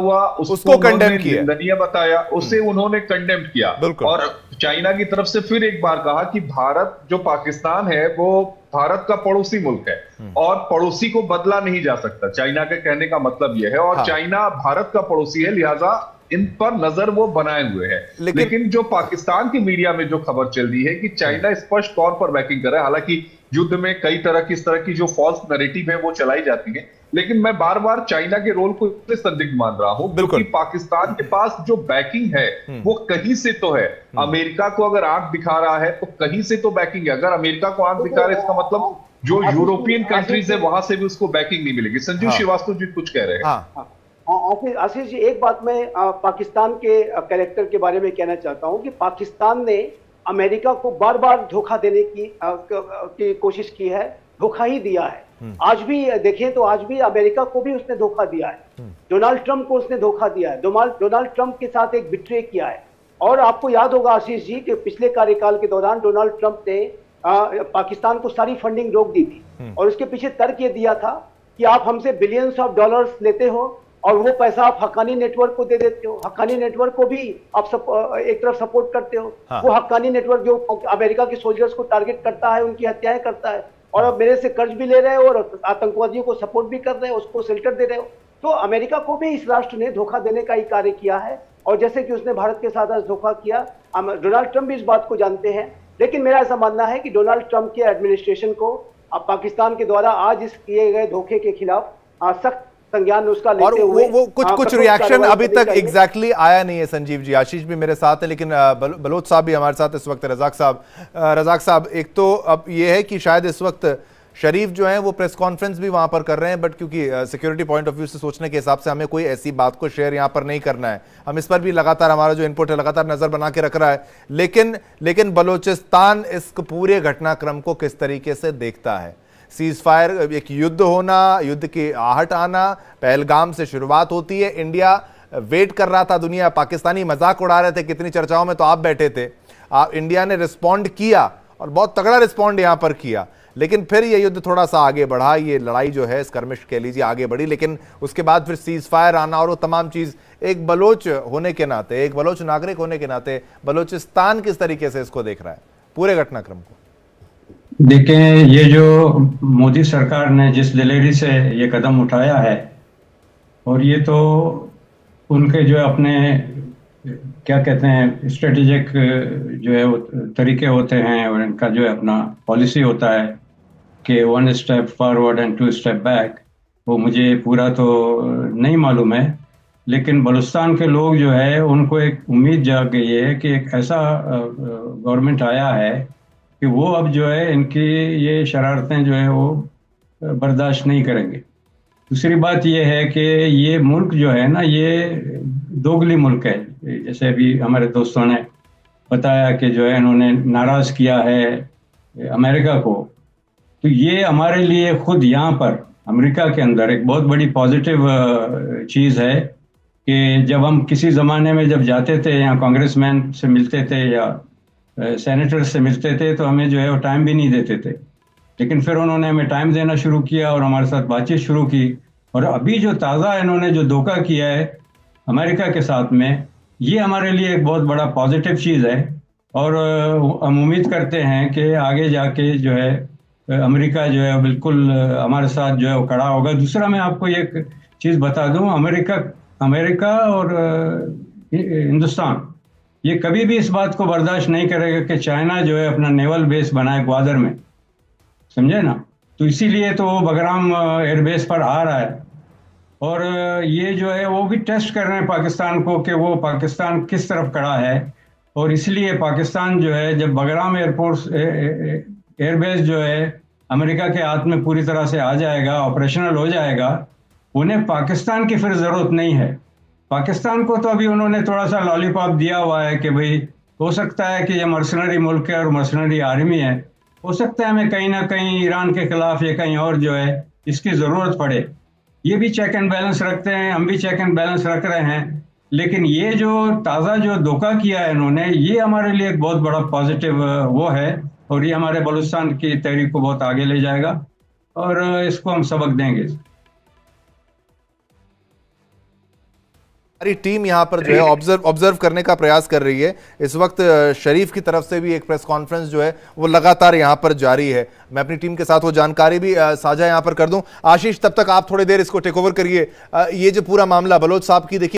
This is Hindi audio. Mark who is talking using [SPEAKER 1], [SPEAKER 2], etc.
[SPEAKER 1] हुआ उसको
[SPEAKER 2] उसको
[SPEAKER 1] उन्होंने
[SPEAKER 2] कंडेम किया।
[SPEAKER 1] निंदनीय बताया, उसे उन्होंने कंडेम किया।
[SPEAKER 2] बिल्कुल।
[SPEAKER 1] और चाइना की तरफ से फिर एक बार कहा कि भारत जो पाकिस्तान है वो भारत का पड़ोसी मुल्क है और पड़ोसी को बदला नहीं जा सकता। चाइना के कहने का मतलब यह है, और
[SPEAKER 2] हाँ,
[SPEAKER 1] चाइना भारत का पड़ोसी है, लिहाजा इन पर नजर वो बनाए हुए है।
[SPEAKER 2] लेकिन
[SPEAKER 1] लेकिन जो पाकिस्तान की मीडिया में जो खबर चल रही है कि चाइना स्पष्ट तौर पर बैकिंग कर रहा है, हालांकि युद्ध में कई तरह की इस तरह की जो फॉल्स नैरेटिव है वो चलाई जाती है, लेकिन मैं बार बार चाइना के रोल को इसलिए संदिग्ध मान रहा हूं क्योंकि
[SPEAKER 2] बिल्कुल।
[SPEAKER 1] पाकिस्तान के पास जो बैकिंग है वो कहीं से तो है। अमेरिका को अगर आंख दिखा रहा है तो कहीं से तो बैकिंग है। अगर अमेरिका को आंख दिखा
[SPEAKER 3] देखिए
[SPEAKER 1] रहा है इसका मतलब जो
[SPEAKER 3] आशीष जी,
[SPEAKER 1] यूरोपियन
[SPEAKER 3] आशीष
[SPEAKER 1] कंट्रीज है
[SPEAKER 3] जी,
[SPEAKER 1] वहां से भी उसको बैकिंग नहीं मिलेगी। संजीव
[SPEAKER 2] हाँ,
[SPEAKER 1] श्रीवास्तव जी कुछ कह रहे हैं।
[SPEAKER 2] हाँ,
[SPEAKER 3] हाँ आशीष आशीष जी, एक बात मैं पाकिस्तान के कैरेक्टर के बारे में कहना चाहता हूं कि पाकिस्तान ने अमेरिका को बार बार धोखा देने की कोशिश की है, धोखा ही दिया है। आज भी देखें तो आज भी अमेरिका को भी उसने धोखा दिया है, डोनाल्ड ट्रंप को उसने धोखा दिया है, डोनाल्ड ट्रंप के साथ एक बिट्रे किया है। और आपको याद होगा आशीष जी कि पिछले कार्यकाल के दौरान डोनाल्ड ट्रंप ने पाकिस्तान को सारी फंडिंग रोक दी थी और उसके पीछे तर्क ये दिया था कि आप हमसे बिलियंस ऑफ डॉलर्स लेते हो और वो पैसा आप हक्कानी नेटवर्क को दे देते हो, हक्कानी नेटवर्क को भी आप एक तरफ सपोर्ट करते हो।
[SPEAKER 2] हाँ।
[SPEAKER 3] वो हक्कानी नेटवर्क जो अमेरिका के सोल्जर्स को टारगेट करता है, उनकी हत्याएं करता है, और अब मेरे से कर्ज भी ले रहे हो और आतंकवादियों को सपोर्ट भी कर रहे हो, उसको शेल्टर दे रहे हो। तो अमेरिका को भी इस राष्ट्र ने धोखा देने का ही कार्य किया है, और जैसे कि उसने भारत के साथ आज धोखा किया, डोनाल्ड ट्रंप भी इस बात को जानते हैं। लेकिन मेरा ऐसा मानना है कि डोनाल्ड ट्रंप के एडमिनिस्ट्रेशन को अब पाकिस्तान के द्वारा आज इस किए गए धोखे के खिलाफ सख्त संज्ञान उसका
[SPEAKER 2] और
[SPEAKER 3] लेते हुए
[SPEAKER 2] वो कुछ रिएक्शन अभी तक एग्जैक्टली आया नहीं है। संजीव जी, आशीष भी मेरे साथ है, लेकिन बलोच साहब भी हमारे साथ इस वक्त। रजाक साहब, एक तो अब ये है कि शायद इस वक्त शरीफ जो है वो प्रेस कॉन्फ्रेंस भी वहां पर कर रहे हैं, बट क्योंकि सिक्योरिटी पॉइंट ऑफ व्यू से सोचने के हिसाब से हमें कोई ऐसी बात को शेयर यहां पर नहीं करना है। हम इस पर भी लगातार हमारा जो इनपुट है लगातार नजर बना के रख रहा है। लेकिन बलोचिस्तान इस पूरे घटनाक्रम को किस तरीके से देखता है? सीज फायर, एक युद्ध होना, युद्ध की आहट आना, पहलगाम से शुरुआत होती है। इंडिया वेट कर रहा था, दुनिया पाकिस्तानी मजाक उड़ा रहे थे, कितनी चर्चाओं में तो आप बैठे थे। इंडिया ने रिस्पॉन्ड किया और बहुत तगड़ा रिस्पॉन्ड यहां पर किया, लेकिन फिर ये युद्ध थोड़ा सा आगे बढ़ा, ये लड़ाई जो है स्कर्मिश कह लीजिए आगे बढ़ी, लेकिन उसके बाद फिर सीज फायर आना और वो तमाम चीज। एक बलोच होने के नाते, एक बलोच नागरिक होने के नाते बलोचिस्तान किस तरीके से इसको देख रहा है पूरे घटनाक्रम को?
[SPEAKER 4] देखें, ये जो मोदी सरकार ने जिस दिलेरी से ये कदम उठाया है, और ये तो उनके जो अपने क्या कहते हैं स्ट्रेटेजिक जो है वो तरीके होते हैं, और इनका जो है अपना पॉलिसी होता है कि 1 step forward and 2 step back. वो मुझे पूरा तो नहीं मालूम है, लेकिन बलूचिस्तान के लोग जो है उनको एक उम्मीद जाग गई है कि एक ऐसा गवर्नमेंट आया है कि वो अब जो है इनकी ये शरारतें जो है वो बर्दाश्त नहीं करेंगे। दूसरी बात ये है कि ये मुल्क जो है ना, ये दोगली मुल्क है। जैसे अभी हमारे दोस्तों ने बताया कि जो है इन्होंने नाराज़ किया है अमेरिका को, तो ये हमारे लिए खुद यहाँ पर अमेरिका के अंदर एक बहुत बड़ी पॉजिटिव चीज़ है कि जब हम किसी ज़माने में जब जाते थे या कांग्रेसमैन से मिलते थे या सेनेटर से मिलते थे, तो हमें जो है वो टाइम भी नहीं देते थे, लेकिन फिर उन्होंने हमें टाइम देना शुरू किया और हमारे साथ बातचीत शुरू की। और अभी जो ताज़ा इन्होंने जो धोखा किया है अमेरिका के साथ में, ये हमारे लिए एक बहुत बड़ा पॉजिटिव चीज़ है, और हम उम्मीद करते हैं कि आगे जाके जो है अमेरिका जो है बिल्कुल हमारे साथ जो है वो खड़ा होगा। दूसरा मैं आपको एक चीज़ बता दूं, अमेरिका और हिंदुस्तान ये कभी भी इस बात को बर्दाश्त नहीं करेगा कि चाइना जो है अपना नेवल बेस बनाए ग्वादर में, समझे ना। तो इसीलिए तो वो बगराम एयरबेस पर आ रहा है, और ये जो है वो भी टेस्ट कर रहे हैं पाकिस्तान को कि वो पाकिस्तान किस तरफ खड़ा है। और इसलिए पाकिस्तान जो है जब बगराम एयरबेस जो है अमेरिका के हाथ में पूरी तरह से आ जाएगा, ऑपरेशनल हो जाएगा, उन्हें पाकिस्तान की फिर ज़रूरत नहीं है। पाकिस्तान को तो अभी उन्होंने थोड़ा सा लॉलीपॉप दिया हुआ है कि भाई हो सकता है कि ये मर्सनरी मुल्क है और मर्सनरी आर्मी है, हो सकता है हमें कहीं ना कहीं ईरान के खिलाफ या कहीं और जो है इसकी ज़रूरत पड़े। ये भी चेक एंड बैलेंस रखते हैं, हम भी चेक एंड बैलेंस रख रहे हैं, लेकिन ये जो ताज़ा जो धोखा किया है इन्होंने, ये हमारे लिए एक बहुत बड़ा पॉजिटिव वो है, और ये हमारे बलूचिस्तान की तहरीक को बहुत आगे ले जाएगा और इसको हम सबक देंगे।
[SPEAKER 2] हमारी टीम यहाँ पर जो है ऑब्जर्व करने का प्रयास कर रही है। इस वक्त शरीफ की तरफ से भी एक प्रेस कॉन्फ्रेंस जो है वो लगातार यहाँ पर जारी है। मैं अपनी टीम के साथ वो जानकारी भी साझा यहाँ पर कर दूं। आशीष, तब तक आप थोड़ी देर इसको टेक ओवर करिए। ये जो पूरा मामला बलोच साहब की, देखिए